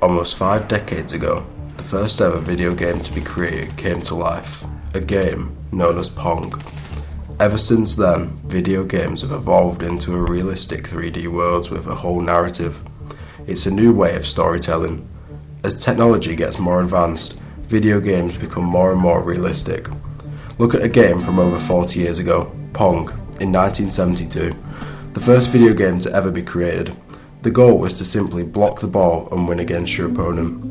Almost 5 decades ago, the first ever video game to be created came to life, a game known as Pong. Ever since then, video games have evolved into a realistic 3D world with a whole narrative. It's a new way of storytelling. As technology gets more advanced, video games become more and more realistic. Look at a game from over 40 years ago, Pong, in 1972, the first video game to ever be created. The goal was to simply block the ball and win against your opponent.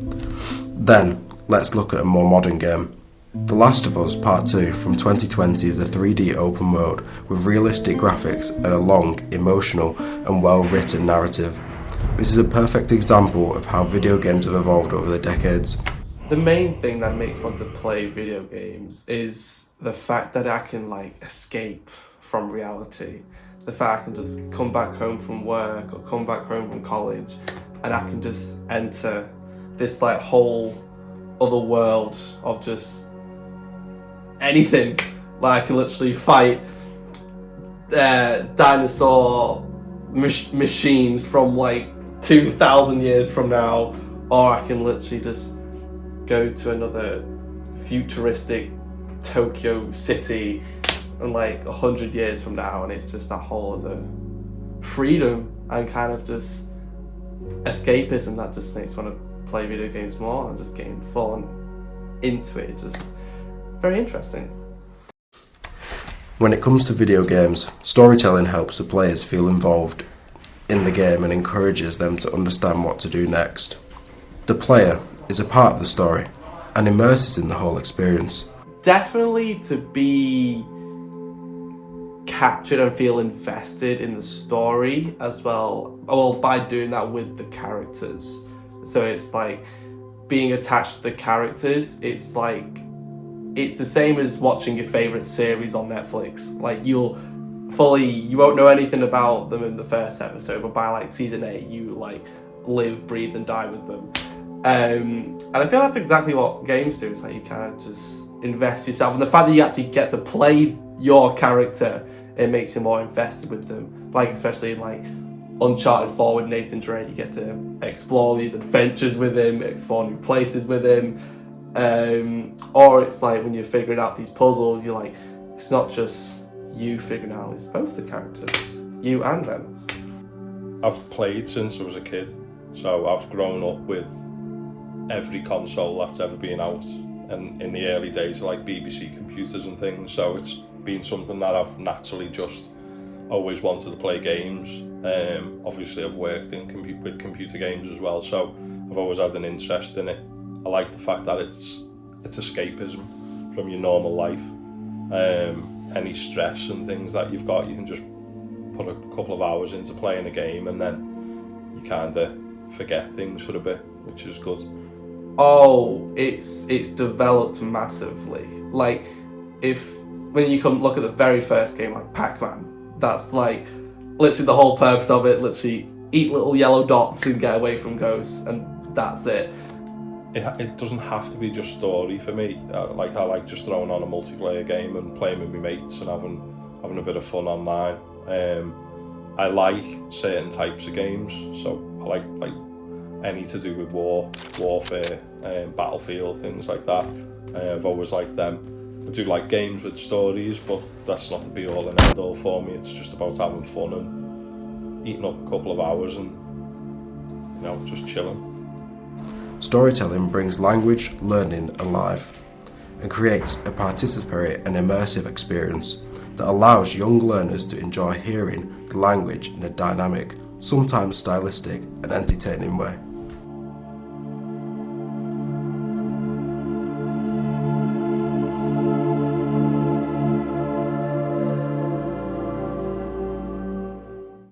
Then, let's look at a more modern game. The Last of Us Part 2 from 2020 is a 3D open world with realistic graphics and a long, emotional and well-written narrative. This is a perfect example of how video games have evolved over the decades. The main thing that makes me want to play video games is the fact that I can escape from reality. The fact I can just come back home from work or come back home from college and I can just enter this whole other world of just anything. I can literally fight dinosaur machines from 2,000 years from now, or I can literally just go to another futuristic Tokyo city and 100 years from now, and it's just that whole other freedom and kind of just escapism that just makes me want to play video games more and just getting full and into it. It's just very interesting. When it comes to video games, storytelling helps the players feel involved in the game and encourages them to understand what to do next. The player is a part of the story and immerses in the whole experience. Definitely to be captured and feel invested in the story as well. Well, by doing that with the characters. So it's being attached to the characters. It's the same as watching your favourite series on Netflix. You won't know anything about them in the first episode, but by season 8, you live, breathe and die with them. And I feel that's exactly what games do. It's you kind of just invest yourself, and the fact that you actually get to play your character, it makes you more invested with them. Especially in Uncharted 4 with Nathan Drake, you get to explore these adventures with him, explore new places with him. Or it's when you're figuring out these puzzles, you're it's not just you figuring out, it's both the characters, you and them. I've played since I was a kid, so I've grown up with every console that's ever been out, and in the early days BBC computers and things, so it's been something that I've naturally just always wanted to play games. Obviously I've worked with computer games as well, so I've always had an interest in it. I like the fact that it's escapism from your normal life. Any stress and things that you've got, you can just put a couple of hours into playing a game and then you kind of forget things for a bit, which is good. Oh, it's developed massively. When you come look at the very first game, Pac-Man, that's literally the whole purpose of it, literally eat little yellow dots and get away from ghosts, and that's it. It doesn't have to be just story for me. I like just throwing on a multiplayer game and playing with my mates and having a bit of fun online. I like certain types of games, so I like any to do with warfare, battlefield, things like that. I've always liked them. I do like games with stories, but that's not the be all and end all for me. It's just about having fun and eating up a couple of hours and just chilling. Storytelling brings language learning alive and creates a participatory and immersive experience that allows young learners to enjoy hearing the language in a dynamic, sometimes stylistic and entertaining way.